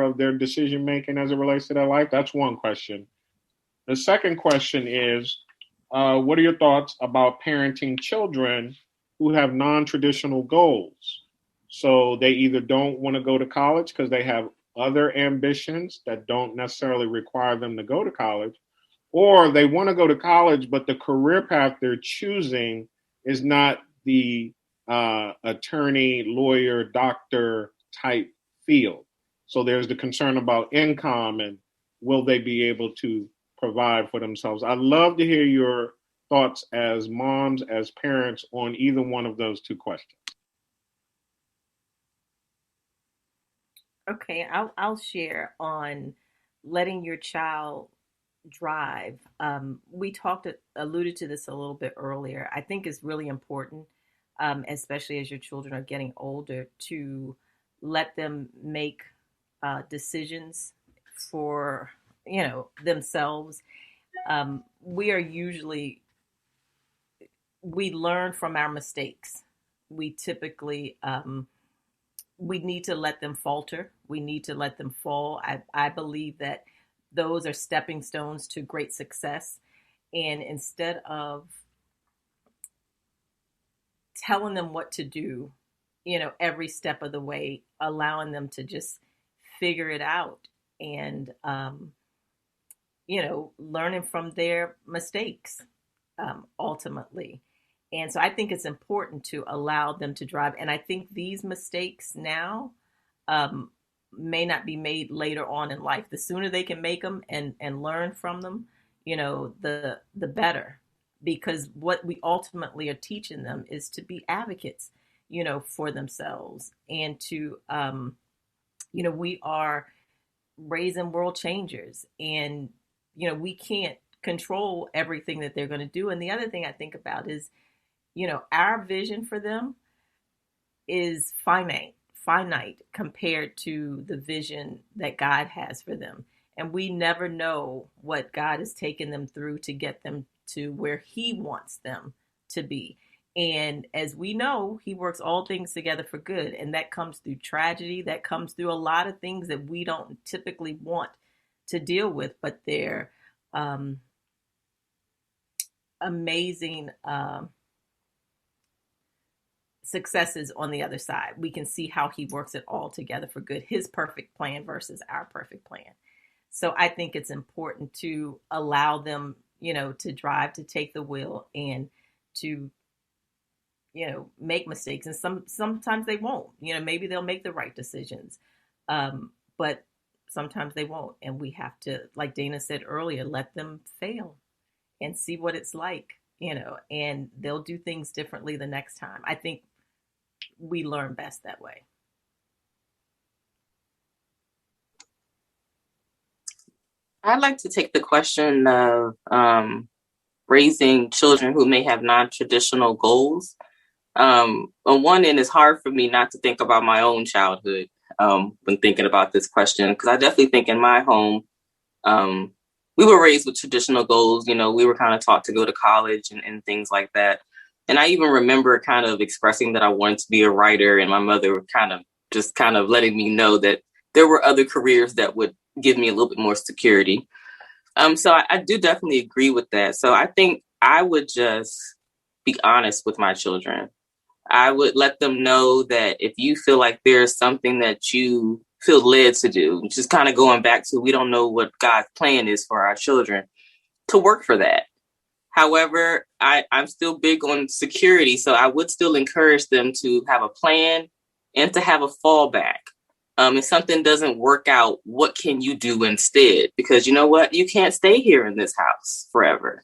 of their decision making as it relates to their life? That's one question. The second question is, what are your thoughts about parenting children who have non-traditional goals? So they either don't want to go to college because they have other ambitions that don't necessarily require them to go to college, or they want to go to college, but the career path they're choosing is not the attorney, lawyer, doctor type field. So there's the concern about income and will they be able to provide for themselves. I'd love to hear your thoughts as moms, as parents on either one of those two questions. Okay, I'll share on letting your child drive. We alluded to this a little bit earlier. I think it's really important, especially as your children are getting older, to let them make decisions for themselves. We learn from our mistakes. We typically we need to let them falter. We need to let them fall. I believe that those are stepping stones to great success. And instead of telling them what to do, every step of the way, allowing them to just figure it out and, learning from their mistakes, ultimately. And so I think it's important to allow them to drive. And I think these mistakes now may not be made later on in life. The sooner they can make them and learn from them, the better. Because what we ultimately are teaching them is to be advocates, for themselves. And to, we are raising world changers. And, we can't control everything that they're going to do. And the other thing I think about is, our vision for them is finite compared to the vision that God has for them. And we never know what God has taken them through to get them to where He wants them to be. And as we know, He works all things together for good. And that comes through tragedy. That comes through a lot of things that we don't typically want to deal with, but they're amazing successes on the other side. We can see how He works it all together for good, His perfect plan versus our perfect plan. So I think it's important to allow them, to drive, to take the wheel, and to, make mistakes. And sometimes they won't, maybe they'll make the right decisions. But sometimes they won't. And we have to, like Dana said earlier, let them fail and see what it's like, and they'll do things differently the next time. I think we learn best that way. I'd like to take the question of raising children who may have non-traditional goals. On one end, it's hard for me not to think about my own childhood when thinking about this question, because I definitely think in my home, we were raised with traditional goals. We were kind of taught to go to college and things like that. And I even remember kind of expressing that I wanted to be a writer, and my mother kind of letting me know that there were other careers that would give me a little bit more security. So I do definitely agree with that. So I think I would just be honest with my children. I would let them know that if you feel like there's something that you feel led to do, just kind of going back to, we don't know what God's plan is for our children, to work for that. However, I'm still big on security, so I would still encourage them to have a plan and to have a fallback. If something doesn't work out, what can you do instead? Because you know what? You can't stay here in this house forever.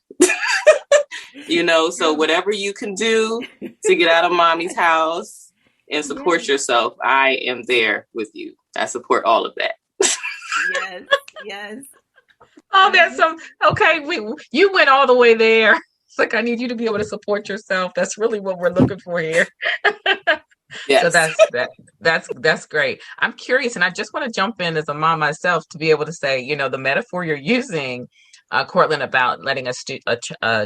So whatever you can do to get out of mommy's house and support yourself, I am there with you. I support all of that. Yes. Oh, that's okay. You went all the way there. It's like, I need you to be able to support yourself. That's really what we're looking for here. Yes. So that's great. I'm curious, and I just want to jump in as a mom myself to be able to say, the metaphor you're using, Cortland, about letting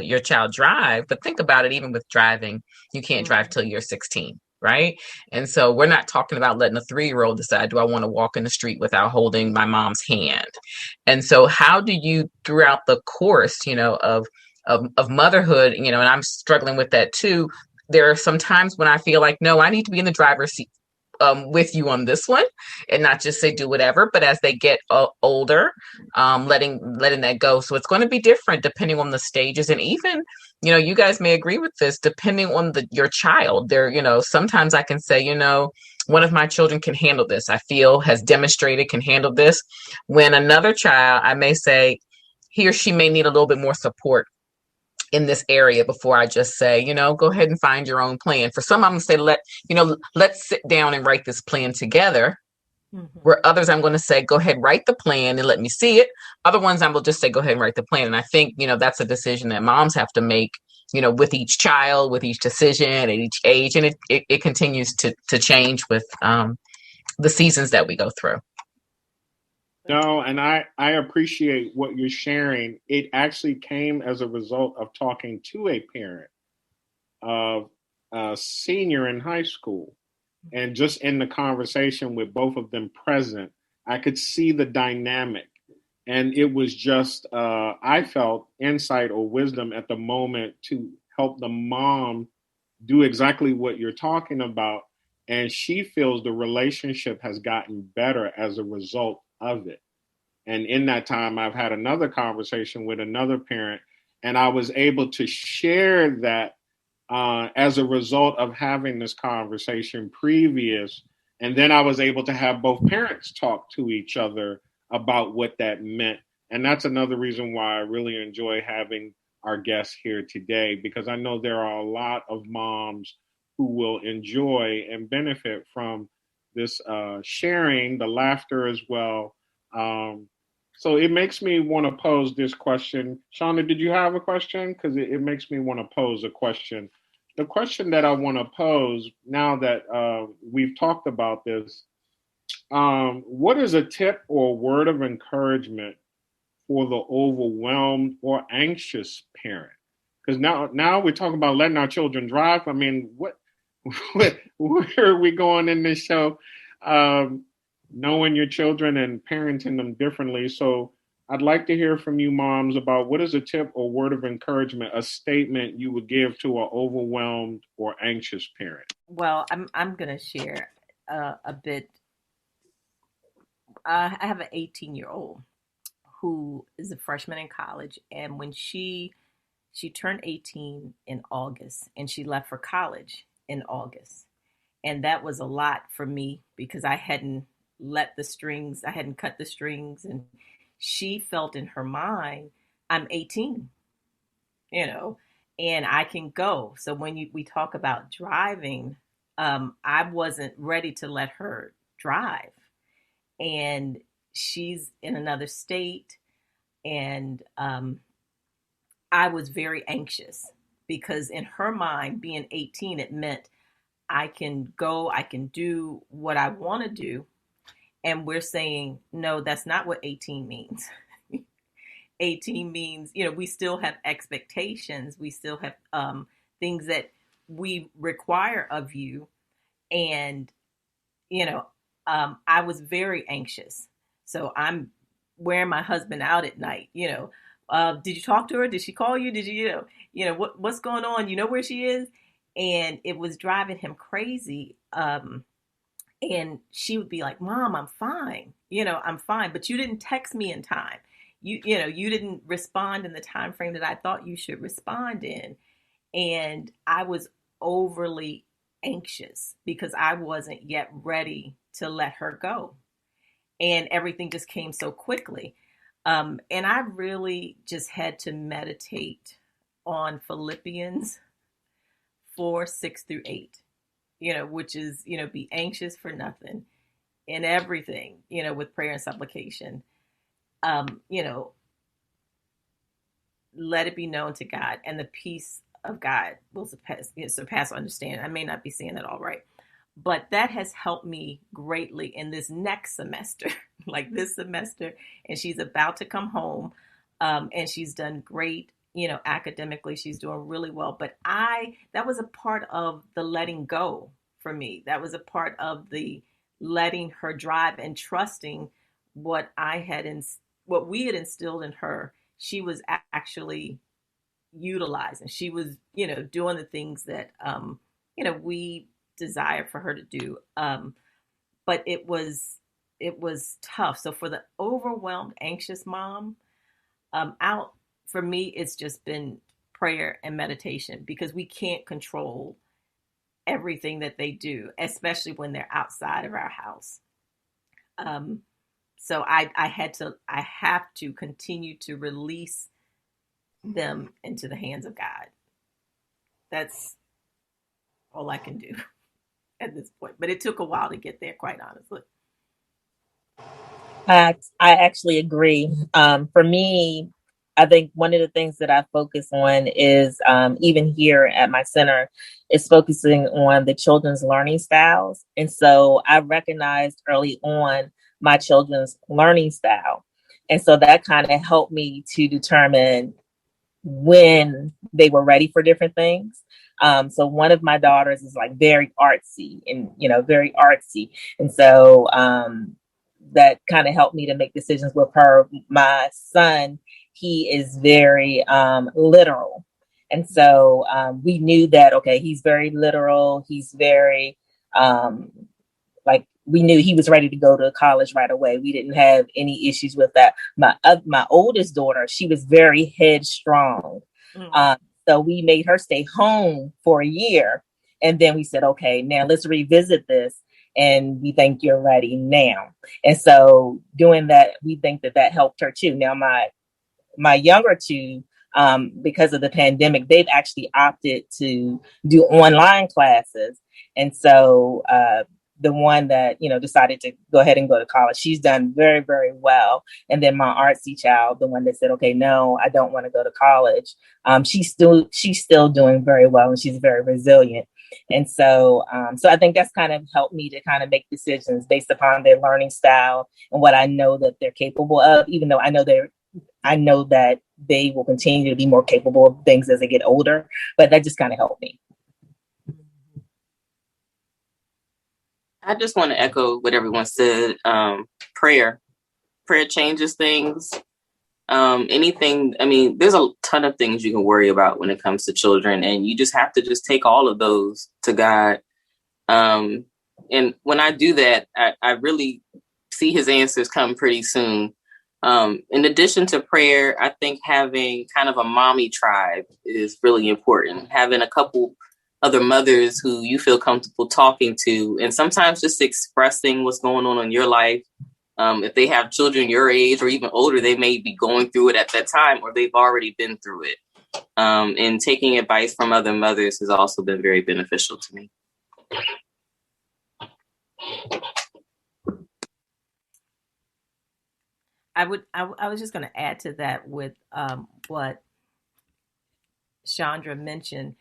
your child drive. But think about it, even with driving, you can't drive till you're 16. right? And so we're not talking about letting a 3-year-old decide, do I want to walk in the street without holding my mom's hand? And so how do you, throughout the course, of motherhood, and I'm struggling with that too. There are some times when I feel like, no, I need to be in the driver's seat with you on this one, and not just say do whatever. But as they get older, letting that go. So it's going to be different depending on the stages, and even you guys may agree with this. Depending on your child, there, sometimes I can say, one of my children can handle this. I feel has demonstrated can handle this. When another child, I may say he or she may need a little bit more support in this area before I just say, go ahead and find your own plan. For some, I'm going to say, let's sit down and write this plan together. Mm-hmm. Where others, I'm going to say, go ahead, write the plan and let me see it. Other ones, I will just say, go ahead and write the plan. And I think, that's a decision that moms have to make, with each child, with each decision at each age. And it continues to change with the seasons that we go through. No, and I appreciate what you're sharing. It actually came as a result of talking to a parent of a senior in high school. And just in the conversation with both of them present, I could see the dynamic. And it was just, I felt insight or wisdom at the moment to help the mom do exactly what you're talking about. And she feels the relationship has gotten better as a result of it. And in that time, I've had another conversation with another parent, and I was able to share that as a result of having this conversation previous. And then I was able to have both parents talk to each other about what that meant. And that's another reason why I really enjoy having our guests here today, because I know there are a lot of moms who will enjoy and benefit from this sharing, the laughter as well. So it makes me want to pose this question. Shauna, did you have a question? Because it makes me want to pose a question. The question that I want to pose now that we've talked about this, what is a tip or word of encouragement for the overwhelmed or anxious parent? Because now we're talking about letting our children drive. I mean, where are we going in this show? Knowing your children and parenting them differently. So I'd like to hear from you moms about what is a tip or word of encouragement, a statement you would give to an overwhelmed or anxious parent. Well, I'm going to share a bit. I have an 18-year-old who is a freshman in college, and when she turned 18 in August, and she left for college in August, and that was a lot for me because I hadn't cut the strings, and she felt in her mind, I'm 18, and I can go. So when we talk about driving, I wasn't ready to let her drive, and she's in another state, and I was very anxious because in her mind, being 18, it meant I can go, I can do what I want to do. And we're saying, no, that's not what 18 means. 18 means, we still have expectations. We still have things that we require of you. And, I was very anxious. So I'm wearing my husband out at night, did you talk to her? Did she call you? Did you, what's going on? You know where she is? And it was driving him crazy. And she would be like, Mom, I'm fine. I'm fine. But you didn't text me in time. You didn't respond in the time frame that I thought you should respond in. And I was overly anxious because I wasn't yet ready to let her go. And everything just came so quickly. And I really just had to meditate on Philippians 4:6-8. Which is, be anxious for nothing in everything, with prayer and supplication. Let it be known to God, and the peace of God will surpass understanding. I may not be saying that all right, but that has helped me greatly in this next semester, like this semester, and she's about to come home, and she's done great. Academically, she's doing really well. But that was a part of the letting go for me. That was a part of the letting her drive and trusting what what we had instilled in her. She was actually utilizing. She was, doing the things that, we desired for her to do. But it was tough. So for the overwhelmed, anxious mom, out for me, it's just been prayer and meditation, because we can't control everything that they do, especially when they're outside of our house. So I have to continue to release them into the hands of God. That's all I can do at this point. But it took a while to get there, quite honestly. I actually agree. For me, I think one of the things that I focus on is, even here at my center, is focusing on the children's learning styles. And so I recognized early on my children's learning style. And so that kind of helped me to determine when they were ready for different things. So one of my daughters is like very artsy and, very artsy. And so that kind of helped me to make decisions with her. My son, he is very literal. And so we knew that, okay, he's very literal. He's very, we knew he was ready to go to college right away. We didn't have any issues with that. My oldest daughter, she was very headstrong. So we made her stay home for a year. And then we said, okay, now let's revisit this. And we think you're ready now. And so doing that, we think that helped her too. Now, my younger two, because of the pandemic, they've actually opted to do online classes. And so the one that, decided to go ahead and go to college, she's done very, very well. And then my artsy child, the one that said, okay, no, I don't want to go to college. She's still doing very well, and she's very resilient. And so I think that's kind of helped me to kind of make decisions based upon their learning style and what I know that they're capable of, even though I know that they will continue to be more capable of things as they get older, but that just kind of helped me. I just want to echo what everyone said. Prayer changes things. There's a ton of things you can worry about when it comes to children, and you just have to just take all of those to God. And when I do that, I really see his answers come pretty soon. In addition to prayer, I think having kind of a mommy tribe is really important. Having a couple other mothers who you feel comfortable talking to, and sometimes just expressing what's going on in your life. If they have children your age or even older, they may be going through it at that time, or they've already been through it. And taking advice from other mothers has also been very beneficial to me. I was just going to add to that with what Chandra mentioned.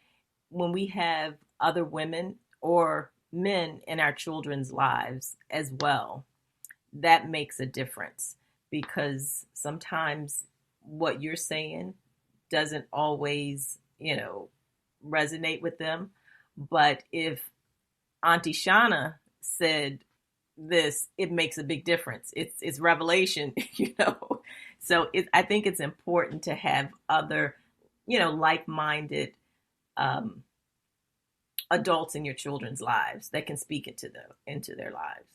When we have other women or men in our children's lives as well, that makes a difference, because sometimes what you're saying doesn't always, resonate with them. But if Auntie Shauna said this, it makes a big difference. It's revelation, So I think it's important to have other, like-minded adults in your children's lives that can speak into their lives.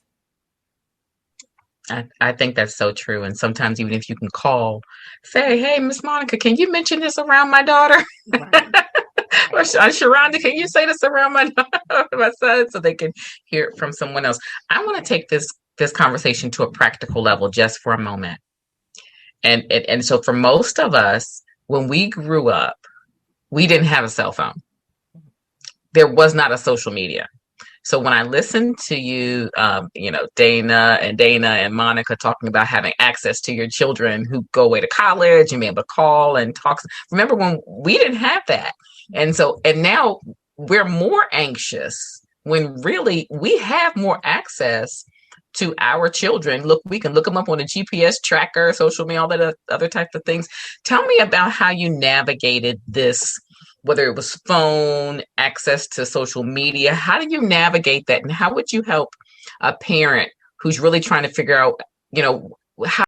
I think that's so true. And sometimes even if you can call, say, hey, Miss Monica, can you mention this around my daughter? Right. Or Sharonda, can you say this around my daughter, my son, so they can hear it from someone else? I want to take this conversation to a practical level just for a moment. And so for most of us, when we grew up, we didn't have a cell phone. There was not a social media. So when I listen to you, Dana and Monica talking about having access to your children who go away to college and be able to call and talk. Remember when we didn't have that? And now we're more anxious when really we have more access to our children. Look, we can look them up on a GPS tracker, social media, all that other type of things. Tell me about how you navigated this whether it was phone, access to social media. How do you navigate that? And how would you help a parent who's really trying to figure out, how